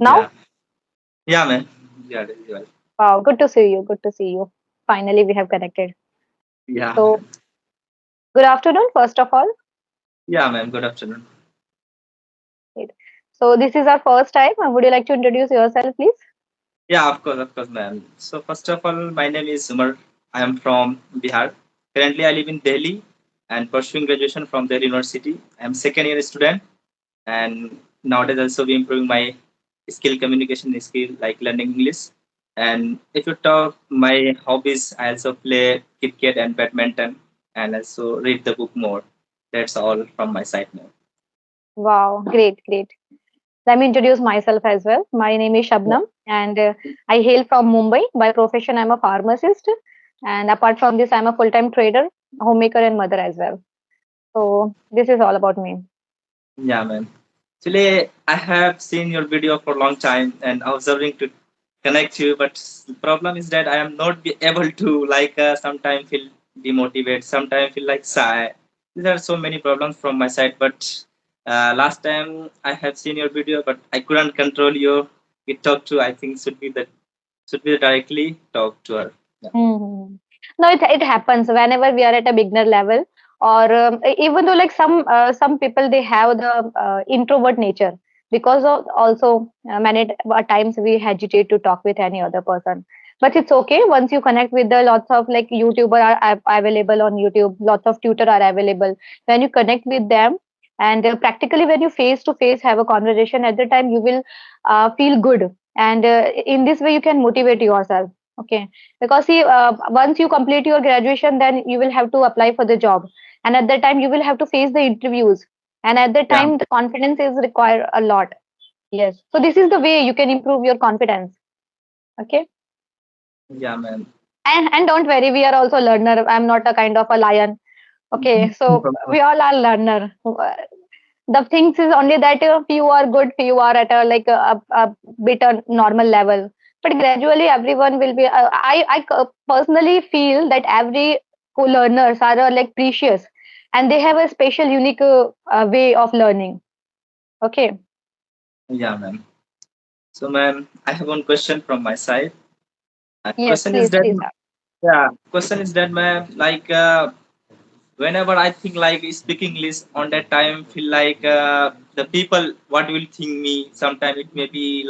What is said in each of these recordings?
Now? Yeah. Yeah, man. Yeah, well. Wow, good to see you. Good to see you. Finally, we have connected. Yeah, So, man. good afternoon, first of all. Yeah, man. Good afternoon. Great. So, this is our first time. Would you like to introduce yourself, please? Of course, ma'am. So first of all, my name is Umar. I am from Bihar. Currently, I live in Delhi and pursuing graduation from Delhi University. I am second year student, and nowadays also be improving my communication skill, like learning English. And if you talk my hobbies, I also play cricket and badminton, and also read the book more. That's all from my side now. Wow, great, great. Let me introduce myself as well. My name is Shabnam, and I hail from Mumbai. By profession, I'm a pharmacist. And apart from this, I'm a full time trader, homemaker, and mother as well. So, this is all about me. Yeah, man. Actually, I have seen your video for a long time and observing to connect you, but the problem is that I am not be able to sometimes feel demotivated, sometimes feel like shy. There are so many problems from my side, but last time I have seen your video, but I couldn't control you. We talked to, I think should be directly talk to her. Yeah. Hmm. No, it happens whenever we are at a beginner level, or even though like some people they have the introvert nature because of also many times we hesitate to talk with any other person. But it's okay once you connect with the lots of like YouTuber are available on YouTube, lots of tutor are available. When you connect with them and practically when you face to face have a conversation at the time, you will feel good, and in this way you can motivate yourself. Okay, because see, once you complete your graduation, then you will have to apply for the job, and at that time you will have to face the interviews, and at that Yeah, time the confidence is required a lot. Yes, so this is the way you can improve your confidence. Okay, yeah, man. and don't worry, we are also learner. I'm not a kind of a lion. Okay, so we all are learner. The things is only that few are good, few are at a like a bit a normal level, but gradually everyone will be I personally feel that every co-learners are like precious, and they have a special unique way of learning. Okay. Yeah, man. So, ma'am, I have one question from my side. Yes, Question is please, that, please. yeah, question is that, ma'am, whenever I think like speaking English on that time, feel like the people what will think me. Sometimes it may be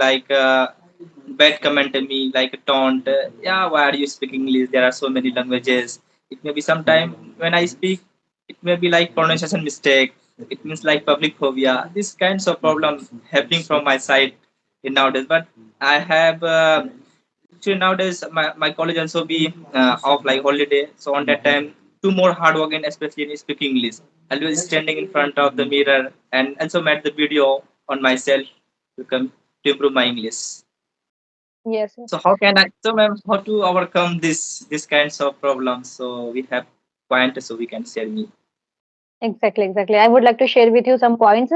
bad comment on me, like a taunt. Yeah, why are you speaking English? There are so many languages. It may be sometime when I speak, it may be like pronunciation mistake. It means like public phobia. These kinds of problems happening from my side in nowadays. But I have. Actually, nowadays my college also be off like holiday. So on that time, two more hard work and especially in speaking English. I was standing in front of the mirror and also made the video on myself to come to improve my English. Yes, yes. So how can I? So ma'am, how to overcome this kinds of problems? So we have point so we can share me. Exactly, exactly. I would like to share with you some points.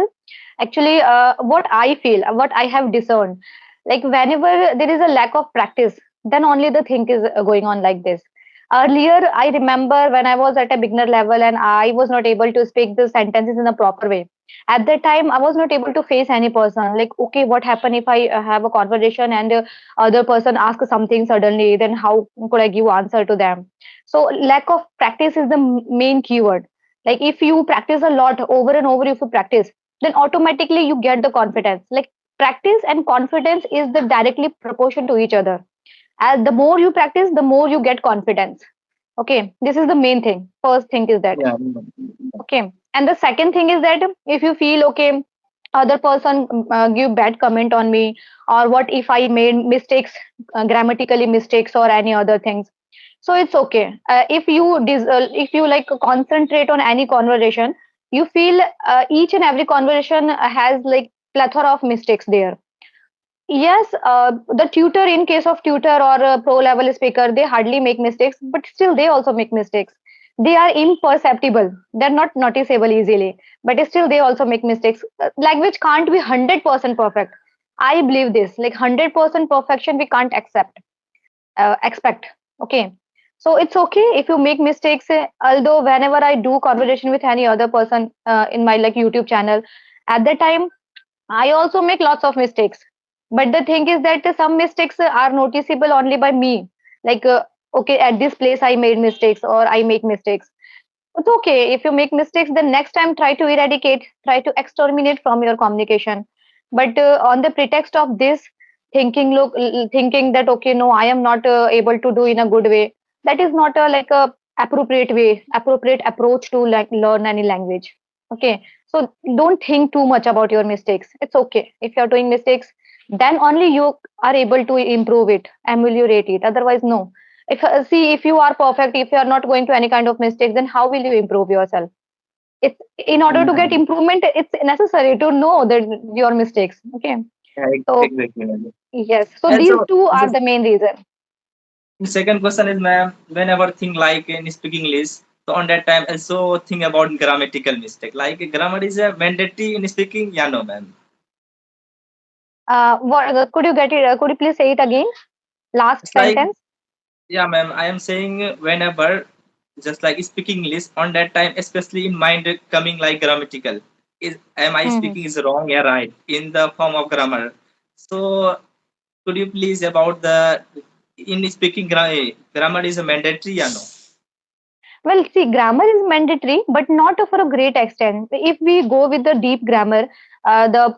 Actually, what I feel, what I have discerned, like whenever there is a lack of practice, then only the thing is going on like this. Earlier, I remember when I was at a beginner level and I was not able to speak the sentences in a proper way. At that time, I was not able to face any person. Like, okay, what happened if I have a conversation and other person asks something suddenly? Then how could I give answer to them? So, lack of practice is the main keyword. Like, if you practice a lot over and over, if you practice, then automatically you get the confidence. Like practice and confidence is the directly proportion to each other. As the more you practice, the more you get confidence. Okay, this is the main thing. First thing is that. Yeah. Okay, and the second thing is that if you feel okay, other person give bad comment on me, or what if I made mistakes, grammatically mistakes or any other things, so it's okay. If you like concentrate on any conversation, you feel each and every conversation has like plethora of mistakes there. Yes, the tutor, in case of tutor or a pro level speaker, they hardly make mistakes, but still they also make mistakes. They are imperceptible, they're not noticeable easily, but still they also make mistakes. Language can't be 100% perfect. I believe this, like 100% perfection we can't expect. Okay, so it's okay if you make mistakes. Although whenever I do conversation with any other person in my like YouTube channel, at that time I also make lots of mistakes. But the thing is that some mistakes are noticeable only by me. Like, okay, at this place I made mistakes or I make mistakes. It's okay if you make mistakes. Then next time try to eradicate, try to exterminate from your communication. But on the pretext of this, thinking that okay, no, I am not able to do in a good way. That is not a like a appropriate way, appropriate approach to like learn any language. Okay, so don't think too much about your mistakes. It's okay if you're doing mistakes. Then only you are able to improve it, ameliorate it. Otherwise, no. If you are perfect, if you are not going to any kind of mistakes, then how will you improve yourself? It's in order to get Yeah, improvement, it's necessary to know that your mistakes. Okay, yeah, so exactly, ma'am. yes, so And these so, two so are the main reason. the second question is, ma'am, whenever think like in speaking English, so on that time also think about grammatical mistake. Like grammar is a mandatory in speaking. Yeah, no, ma'am. What could you get it? Could you please say it again? Last It's like, sentence. yeah, ma'am. I am saying whenever, just like speaking English on that time, especially in mind coming like grammatical. Is am I Hmm. speaking is wrong? Yeah, right. In the form of grammar. So could you please about the in speaking grammar is a mandatory? Yeah, no. Well, see, grammar is mandatory, but not for a great extent. If we go with the deep grammar, the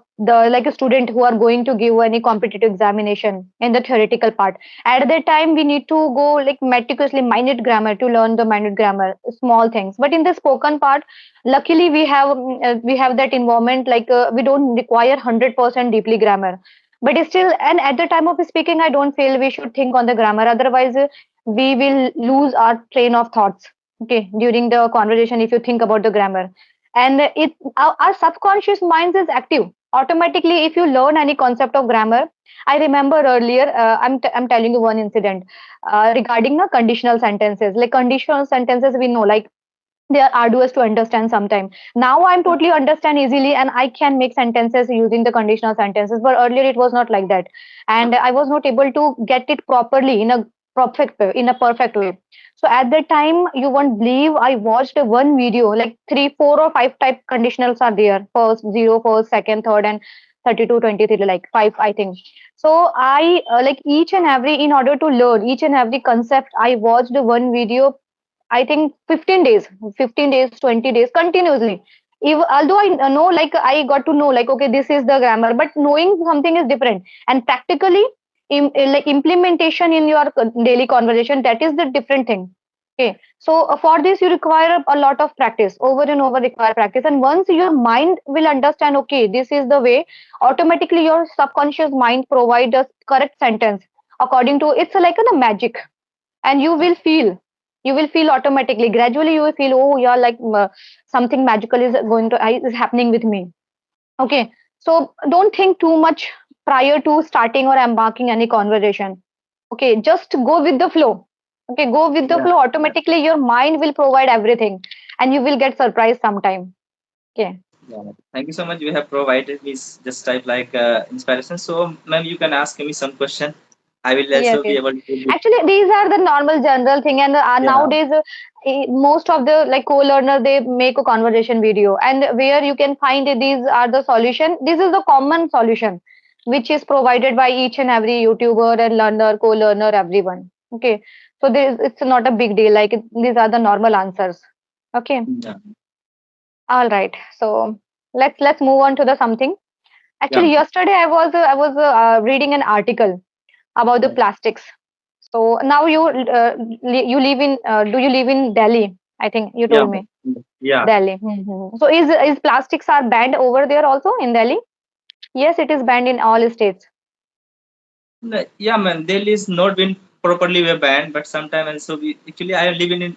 like a student who are going to give any competitive examination in the theoretical part, at that time we need to go like meticulously minute grammar to learn the minute grammar, small things. But in the spoken part, luckily we have that environment like we don't require 100% deeply grammar. But still, and at the time of speaking, I don't feel we should think on the grammar. Otherwise, we will lose our train of thoughts, okay, during the conversation if you think about the grammar. And our subconscious mind is active automatically if you learn any concept of grammar. I remember earlier, I'm telling you one incident regarding the conditional sentences. Like conditional sentences, we know like they are arduous to understand sometime. Now I'm totally understand easily and I can make sentences using the conditional sentences, but earlier it was not like that, and I was not able to get it properly in a perfect way. So at that time, you won't believe, I watched one video, like three, four, or five type conditionals are there. First, zero, first, second, third, and 32, 23, like five, I think. So I like each and every, in order to learn each and every concept, I watched one video, I think 15 days, 15 days, 20 days continuously. If, although I know, like I got to know, like, okay, this is the grammar, but knowing something is different. And practically, like implementation in your daily conversation, that is the different thing. Okay. So for this, you require a lot of practice, over and over require practice. And once your mind will understand, okay, this is the way, automatically your subconscious mind provide a correct sentence according to, it's like a magic, and you will feel automatically, gradually you will feel, oh yeah, like something magical is going to is happening with me. Okay, so don't think too much prior to starting or embarking any conversation. Okay, just go with the flow. Okay, go with the Yeah. flow, automatically your mind will provide everything, and you will get surprised sometime. Okay. Yeah. Thank you so much. You have provided me just type like inspiration. So, ma'am, you can ask me some question. I will Yes, also be yes. able to. Actually, these are the normal general thing, and Yeah. nowadays, most of the like co-learner they make a conversation video, and where you can find these are the solution. This is the common solution, which is provided by each and every YouTuber and learner, co-learner, everyone. Okay, so this it's not a big deal. Like these are the normal answers. Okay, Yeah. all right. So let's move on to the something. Yeah. Actually, yesterday I was reading an article about the Yeah. plastics. So now you live in do you live in Delhi? I think you Yeah. told me Yeah. Delhi. So is plastics are banned over there also in Delhi? Yes, it is banned in all states. Yeah, man. Delhi is not been properly banned, but sometimes also we actually I live in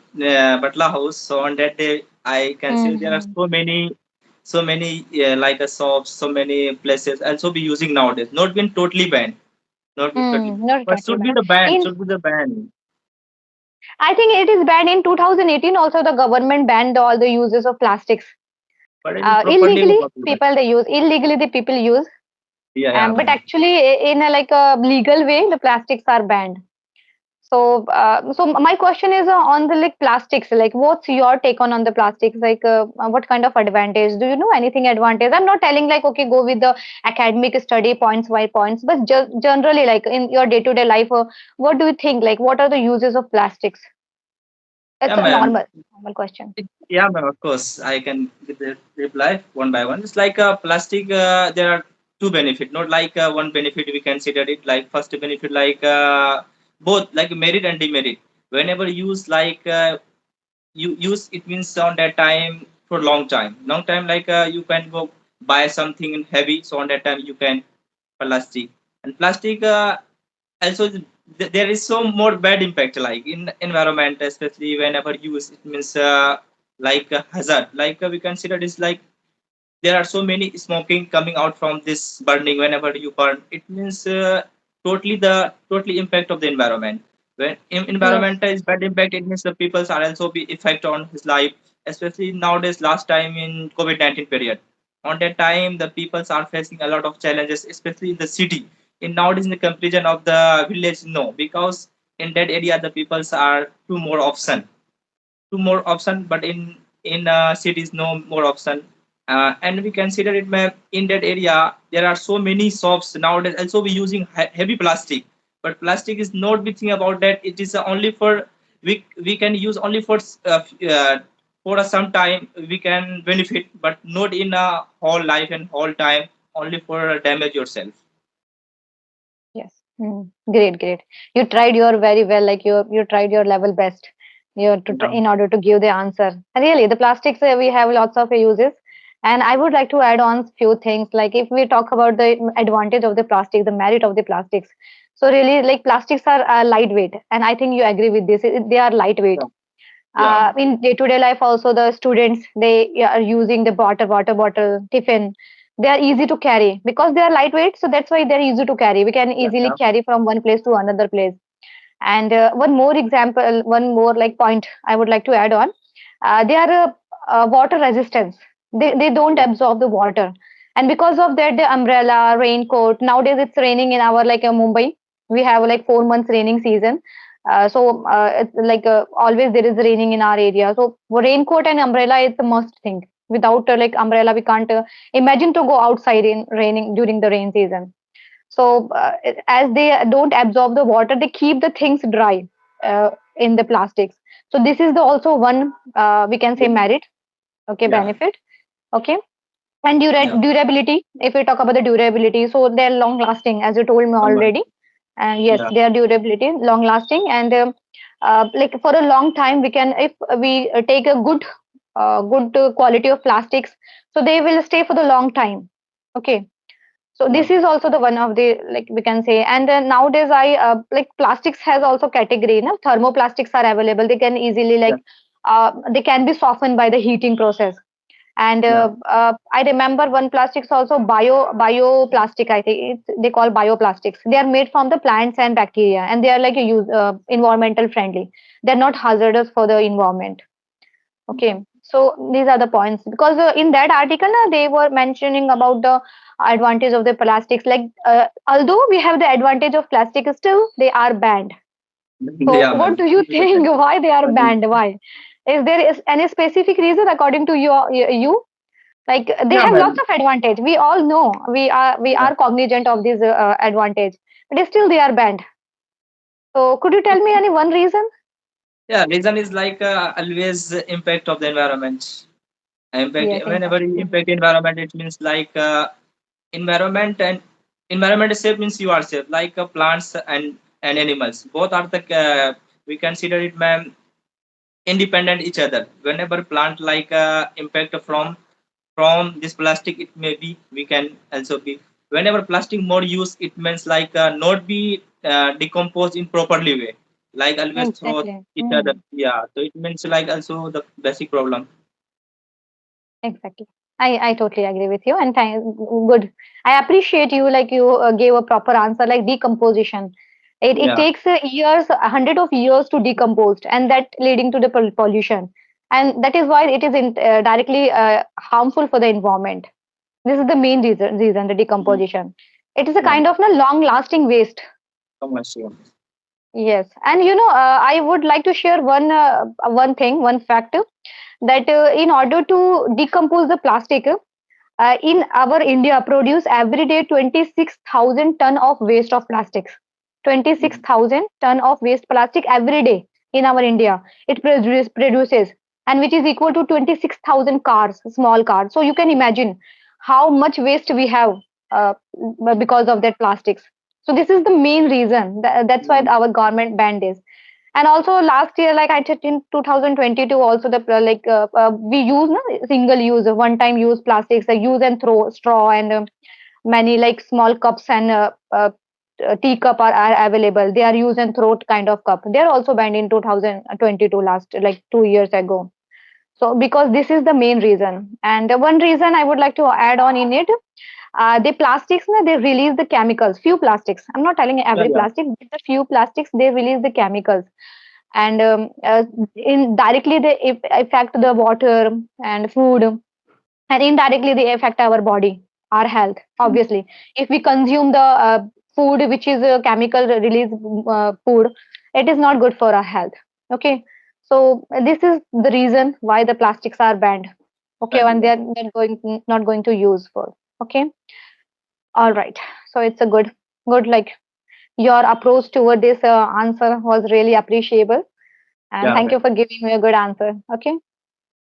Batla house. So on that day, I can say there are Mm-hmm. so many like a shops, so many places also be using nowadays. Not been totally banned. Not been totally banned. Not But totally should be banned. the ban. In Should be the ban. I think it is banned in 2018. Also, the government banned all the uses of plastics. But it is properly Illegally, not banned. people they use. Illegally, the people use. Yeah, yeah, But man. actually, in a like a legal way, the plastics are banned. So my question is on the like plastics. Like, what's your take on the plastics? Like, what kind of advantage? Do you know anything advantage? I'm not telling like, okay, go with the academic study points by points, but generally, like in your day-to-day life, what do you think? Like, what are the uses of plastics? It's Yeah, a ma'am. normal question. Yeah, ma'am. Of course, I can give the reply one by one. It's like plastic. There are two benefit, not like one benefit. We consider it like first benefit, like both like merit and demerit. Whenever use like you use it means on that time for long time like you can go buy something heavy, so on that time you can plastic. And plastic also there is so more bad impact like in environment, especially whenever use it means like a hazard, like we consider this like there are so many smoking coming out from this burning. Whenever you burn it means totally impact of the environment. When Yes. environment is bad impact, it means the people are also be effect on his life, especially nowadays last time in COVID-19 period. On that time the people are facing a lot of challenges, especially in the city. In nowadays in the comparison of the village, no, because in that area the peoples are two more option, but in cities no more option. And we consider it, ma'am, in that area there are so many shops nowadays also we using heavy plastic. But plastic is not big thing about that. It is only for we can use only for some time we can benefit, but not in a whole life and whole time, only for damage yourself. Yes. Great, great. You tried your very well, like you tried your level best. You to Yeah, in order to give the answer. And really, the plastics we have lots of uses, and I would like to add on few things. Like if we talk about the advantage of the plastic, the merit of the plastics. So really, like plastics are lightweight, and I think you agree with this. They are lightweight. yeah, yeah, In day-to-day life also the students they are using the water bottle tiffin. They are easy to carry because they are lightweight, so that's why they're easy to carry. We can yeah, easily yeah, carry from one place to another place. And one more like point I would like to add on. They are water resistance. They don't yeah, absorb the water, and because of that, the umbrella, raincoat. Nowadays, it's raining in our like Mumbai. We have like 4 months raining season. So it's like always there is raining in our area. So raincoat and umbrella is the must thing. Without like umbrella, we can't imagine to go outside in raining during the rain season. So as they don't absorb the water, they keep the things dry in the plastics. So this is the also one we can say merit, okay, yeah, benefit, okay. And yeah, durability. If we talk about the durability, so they're long lasting, as you told me already. And yes, yeah, their durability, long lasting, and like for a long time, we can if we take a good quality of plastics, so they will stay for the long time. Okay, so yeah, this is also the one of the like we can say. And nowadays I like plastics has also category, no, thermoplastics are available. They can easily yeah, like they can be softened by the heating process. And yeah, I remember one plastics also bioplastic, I think they call bioplastics. They are made from the plants and bacteria, and they are like a environmental friendly. They're not hazardous for the environment. Okay, so these are the points because in that article they were mentioning about the advantage of the plastics. Like although we have the advantage of plastic, still they are banned. So yeah, what ma'am. do you think? Why they are banned? Why? Is there is any specific reason according to you? Like they Yeah, have lots ma'am. of advantage. We all know we are cognizant of this advantage, but still they are banned. So could you tell me any one reason? Yeah, reason is like always impact of the environment. Impact Yes, whenever impact. you impact environment, it means like environment and environment is safe means you are safe. Like plants and animals, both are the we consider it, ma'am, independent each other. Whenever plant like impact from this plastic, it may be we can also be. Whenever plastic more use, it means like not be decomposed in properly way, like always throw Exactly. each other. Yeah, so it means like also the basic problem. Exactly. I totally agree with you. And good. I appreciate you, like you gave a proper answer, like decomposition. It Yeah, takes years, 100 of years to decompose, and that leading to the pollution. And that is why it is directly harmful for the environment. This is the main reason, the mm, decomposition. It is a yeah, kind of a long lasting waste. commercial. Yes, and I would like to share one thing, one fact, that in order to decompose the plastic, in our India produce every day 26,000 ton of waste of plastics. Mhm. 26,000 ton of waste plastic every day in our India. It produces, and which is equal to 26,000 cars, small cars. So you can imagine how much waste we have uh, because of that plastics. So this is the main reason. That's why Mm. our government banned this. And also last year, like I checked in 2022, also the we use no, single use, one time use plastics, use and throw straw, and many like small cups and teacup are available. They are use and throw kind of cup. They are also banned in 2022, last like 2 years ago. So because this is the main reason, and one reason I would like to add on in it, the plastics, na, they release the chemicals. Few plastics. I'm not telling Yeah, every yeah. plastic, but the few plastics they release the chemicals, and in directly they affect the water and food, and indirectly they affect our body, our health. Obviously, if we consume the food which is a chemical release food, it is not good for our health. Okay, so this is the reason why the plastics are banned. Okay, Thank and you. they're going not going to use for. Okay, all right. So it's a good like your approach toward this answer was really appreciable, and Yeah, thank okay. you for giving me a good answer. Okay.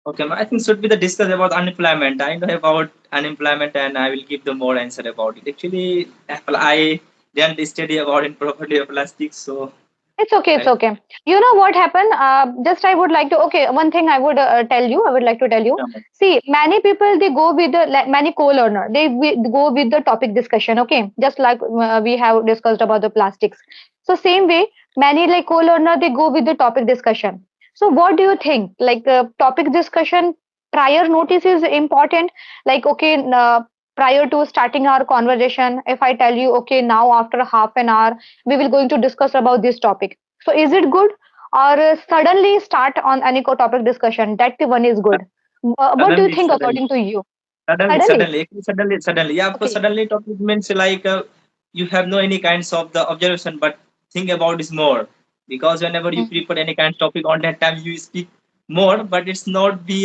Okay, I think should be the discuss about unemployment. I know about unemployment and I will give the more answer about it. Actually, I didn't study about in property of plastics, so It's okay. It's I okay. You know what happened? Just I would like to. Okay, one thing I would tell you. I would like to tell you. yeah, See, many people they go with the like, many co-learner. Go with the topic discussion. Okay, just like we have discussed about the plastics. So same way, many like co-learner they go with the topic discussion. So what do you think? Like topic discussion prior notice is important. Like okay, prior to starting our conversation, if I tell you okay now after half an hour we will going to discuss about this topic. So is it good, or suddenly start on any topic discussion? That one is good. What do you suddenly, think suddenly. according to you? Suddenly, Suddenly. suddenly, actually, suddenly, suddenly. Yeah, because Okay. suddenly topic means like you have no any kinds of the observation, but think about is more. Because whenever you Mhm. prepare any kind of topic on that time, you speak more, but it's not be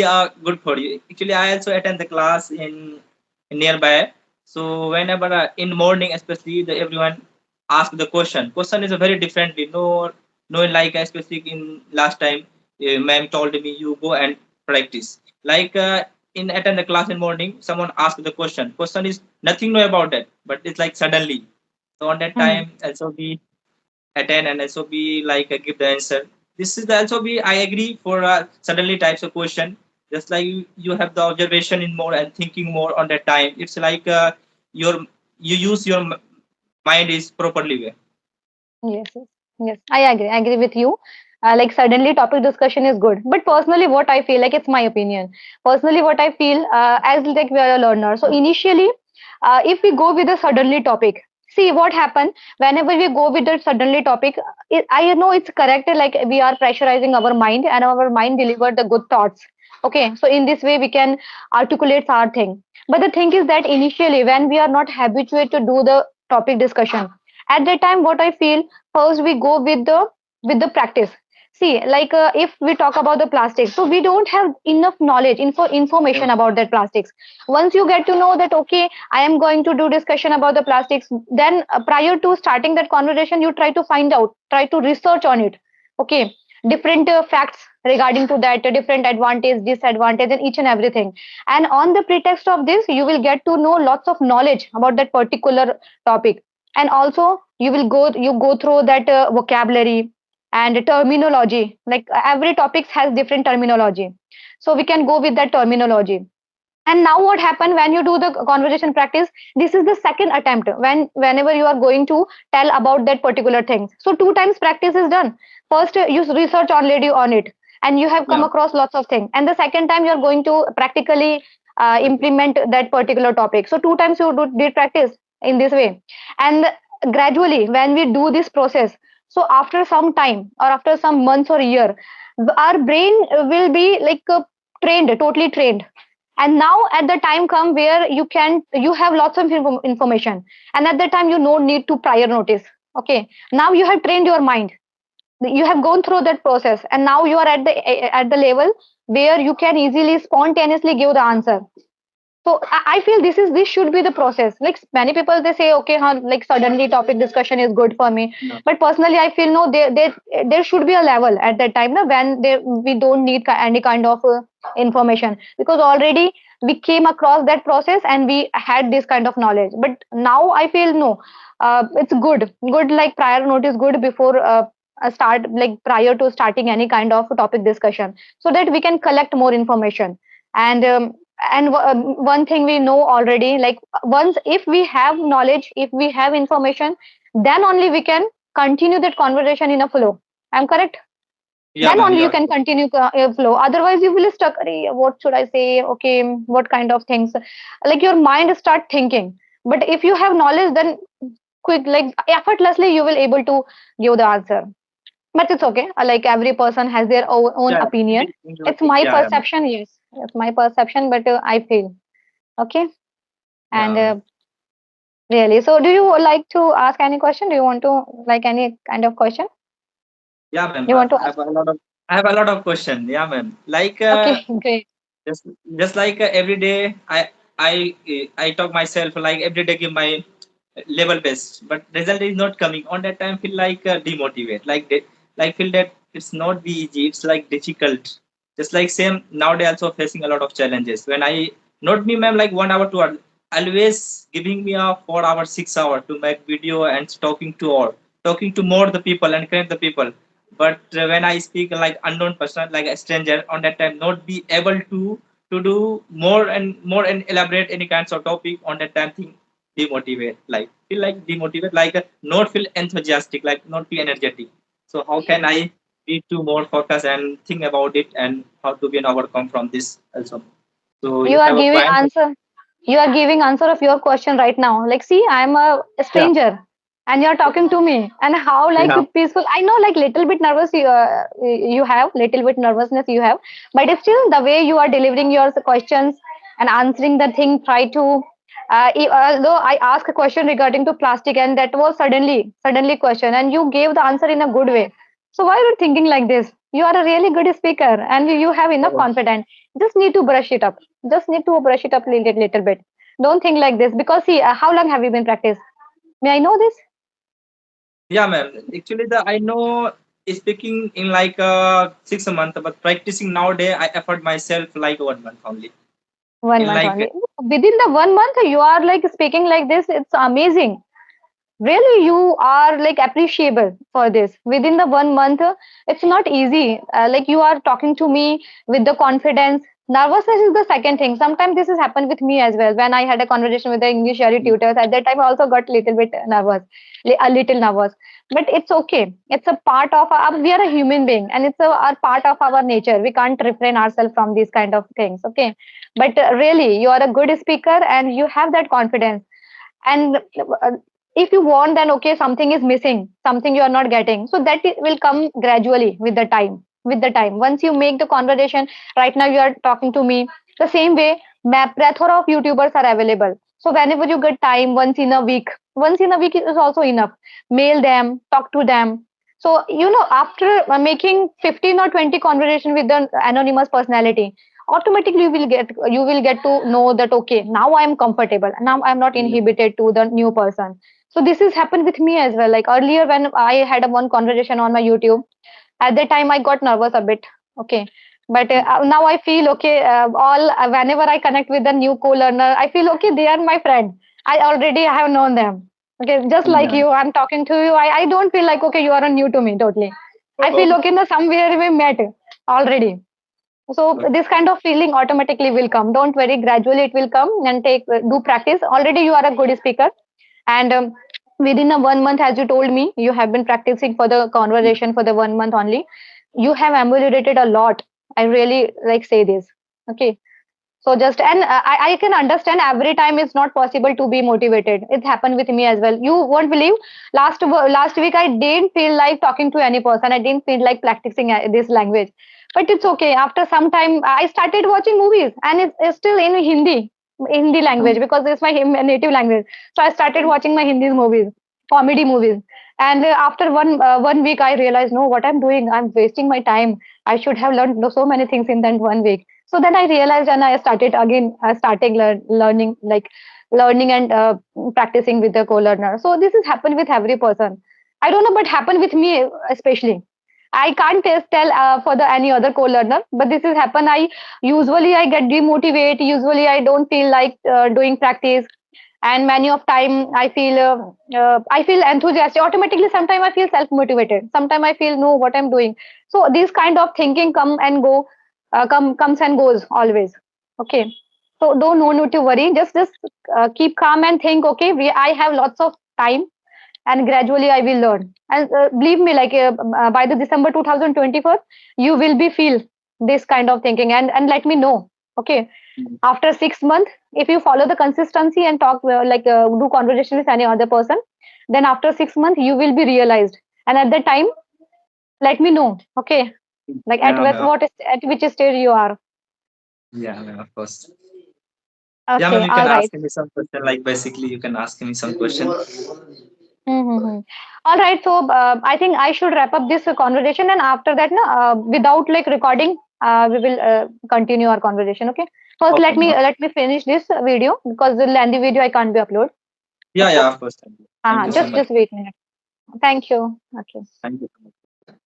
good for you. Actually, I also attend the class in nearby. So whenever in the morning, especially the everyone ask the question. Question is a very differently. No, no, like especially in last time, ma'am told me you go and practice. Like in attend the class in morning, someone asked the question is nothing know about that, but it's like suddenly, so on that Mhm. time also be attend and also be like give the answer. This is also be I agree for suddenly types of question, just like you have the observation in more and thinking more on that time. It's like your you use your mind is properly way. Yes, yes, yes. I agree. I agree with you. Like suddenly topic discussion is good, but personally, what I feel like it's my opinion. Personally, what I feel as like we are a learner. So initially, if we go with a suddenly topic, see what happen whenever we go with the suddenly topic. I know it's correct. Like we are pressurizing our mind, and our mind deliver the good thoughts. Okay, so in this way we can articulate our thing. But the thing is that initially, when we are not habituated to do the topic discussion, at that time, what I feel first we go with the practice. See like if we talk about the plastics, so we don't have enough knowledge Yeah. information about that plastics. Once you get to know that okay I am going to do discussion about the plastics, then prior to starting that conversation you try to find out, try to research on it. Okay, different facts regarding to that, different advantage disadvantage and each and everything, and on the pretext of this you will get to know lots of knowledge about that particular topic. And also you go through that vocabulary and terminology, like every topic has different terminology, so we can go with that terminology. And now what happened when you do the conversation practice, this is the second attempt whenever you are going to tell about that particular thing. So two times practice is done. First you research already on it and you have come Yeah. across lots of things, and the second time you are going to practically implement that particular topic. So two times you did practice in this way. And gradually when we do this process, so after some time or after some months or year, our brain will be like trained, totally trained. And now at the time come where you have lots of information, and at that time you no need to prior notice. Okay, now you have trained your mind. You have gone through that process, and now you are at the level where you can easily spontaneously give the answer. So I feel this should be the process. Like many people, they say, okay, huh, like suddenly topic discussion is good for me. Yeah. But personally, I feel no, there should be a level at that time, no, when we don't need any kind of information, because already we came across that process and we had this kind of knowledge. But now I feel no, it's good, like prior notice good before start, like prior to starting any kind of topic discussion, so that we can collect more information. And one thing we know already, like once if we have knowledge, if we have information, then only we can continue that conversation in a flow. I'm correct? Yeah, Then ma'am. only you Yeah. can continue a flow, otherwise you will stuck. "Arey, what should I say? Okay, what kind of things?" Like your mind start thinking. But if you have knowledge, then quick, like effortlessly you will able to give the answer. But it's okay. Like every person has their own Yeah. opinion. It's my Yeah. Yeah. perception, yes. It's my perception, but I feel okay. And Yeah. really, so do you like to ask any question? Do you want to like any kind of question? Yeah, ma'am. You want to I ask? have a lot of I have a lot of question. Yeah, ma'am. Like Okay, great. just like every day I talk myself like every day give my level best, but result is not coming. On that time feel like demotivate, like like feel that it's not be easy. It's like difficult. Just like same nowadays also facing a lot of challenges. When I not me ma'am like 1 hour 2 hour, always giving me a 4 hour 6 hour to make video and talking to more the people and connect the people. But when I speak like unknown person like a stranger, on that time not be able to do more and elaborate any kinds of topic. On that time think demotivate, like feel like demotivate, like not feel enthusiastic, like not be energetic. So how can I be to more focus and think about it, and how to be an overcome from this also? So You you are have a giving point? answer. You are giving answer of your question right now. Like, see, I'm a Yeah. stranger, and you're talking to me. And how like Yeah. peaceful? I know, like little bit nervous. You have little bit nervousness. You have, but it's still the way you are delivering your questions and answering the thing. Try to. Although I asked a question regarding to plastic, and that was suddenly question, and you gave the answer in a good way. So why are you thinking like this? You are a really good speaker, and you have enough Oh. confidence. Just need to brush it up. Just need to brush it up a little bit. Don't think like this, because see, how long have you been practice? May I know this? Yeah, ma'am. Actually, the I know speaking in like 6 months, but practicing nowadays, I effort myself like 1 month only. One In month like only. Within the 1 month, you are like speaking like this. It's amazing. Really, you are like appreciable for this. Within the 1 month, it's not easy. Like you are talking to me with the confidence. Nervousness is the second thing. Sometimes this has happened with me as well. When I had a conversation with the English tutors, at that time I also got a little bit nervous, a little nervous. But it's okay. It's a part of our, we are a human being, and it's a part of our nature. We can't refrain ourselves from these kind of things. Okay, but really, you are a good speaker and you have that confidence. And if you want, then okay, something is missing, something you are not getting, so that it will come gradually with the time. With the time, once you make the conversation, right now you are talking to me the same way. Plethora of youtubers are available, so whenever you get time, once in a week is also enough. Mail them, talk to them. So after making 15 or 20 conversation with the anonymous personality, automatically you will get to know that okay, now I am comfortable, now I'm not yeah, inhibited to the new person. So this has happened with me as well. Like earlier, when I had a one conversation on my youtube, at that time I got nervous a bit. Okay, but now I feel okay. All Whenever I connect with a new co-learner, I feel okay, they are my friend. I already have known them. Okay, just like yeah. you, I'm talking to you. I don't feel like okay, you are new to me totally. I Oh, feel okay, no, somewhere we met already. So okay. this kind of feeling automatically will come. Don't worry, gradually it will come, and do practice. Already you are a good speaker, and within a 1 month, as you told me, you have been practicing for the conversation for the 1 month only. You have ameliorated a lot. I really like say this. Okay, so just, and I can understand every time it's not possible to be motivated. It happened with me as well. You won't believe, last week I didn't feel like talking to any person. I didn't feel like practicing this language. But it's okay. After some time, I started watching movies, and it's still in Hindi language, because it's my native language. So I started watching my Hindi movies, comedy movies, And after one week I realized, no, what I'm doing, I'm wasting my time. I should have learned so many things in that one week. So then I realized, and I started again, starting learning, like learning and practicing with the co-learner. So this has happened with every person. I don't know, but happened with me especially. I can't tell for the any other co-learner, but this has happened. I get demotivated. Usually I don't feel like doing practice, and many of time I feel enthusiastic automatically. Sometimes I feel self motivated, sometimes I feel no, what I'm doing. So these kind of thinking come and go, comes and goes always. Okay, so don't, no need to worry, just keep calm and think, okay, I have lots of time, and gradually I will learn. And believe me, like by the December 2024 you will be feel this kind of thinking, and let me know. Okay, after 6 months, if you follow the consistency and talk do conversation with any other person, then after 6 months you will be realized. And at that time, let me know. Okay, like at Yeah, ma'am. at which stage you are. Yeah, ma'am, of course. Yeah, ma'am, Okay, you can all right. ask me some question. Like basically, you can ask me some question. Mm-hmm. All right. So I think I should wrap up this conversation, and after that, no, without like recording, we will continue our conversation. Okay. First, Okay, ma'am. let me finish this video, because the lengthy video I can't be upload. Yeah, Okay. yeah, of course. Thank you so much. Just wait a minute. Thank you. Okay. Thank you so much.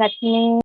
Let me